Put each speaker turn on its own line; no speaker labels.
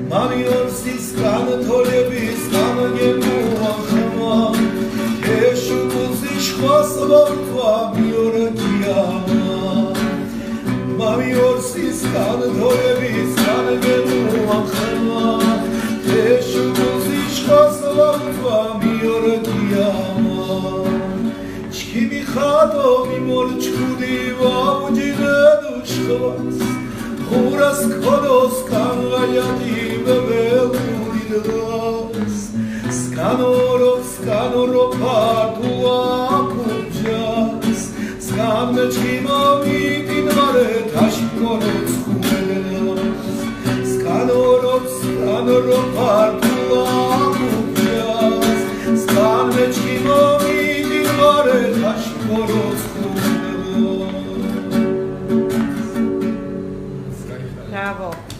მამიორსის განთოლების გამგემუახმა ეშუგუზი შვას ვორთვა მიორგიამა მამიორსის განთოლების გამგემუახმა ეშუგუზი შვას ვორთვა მიორგიამა ჩქიმი ხადო მიმორჩქუდი ვაუჯინედუშხვას Uras kodos kanlayati beveluridas Skanoro patua kujas Skamnechimo mitin mare tashkoros kumelas Skanoro patua kujas Skamnechimo mitin mare tashkoros kumelas
Bravo.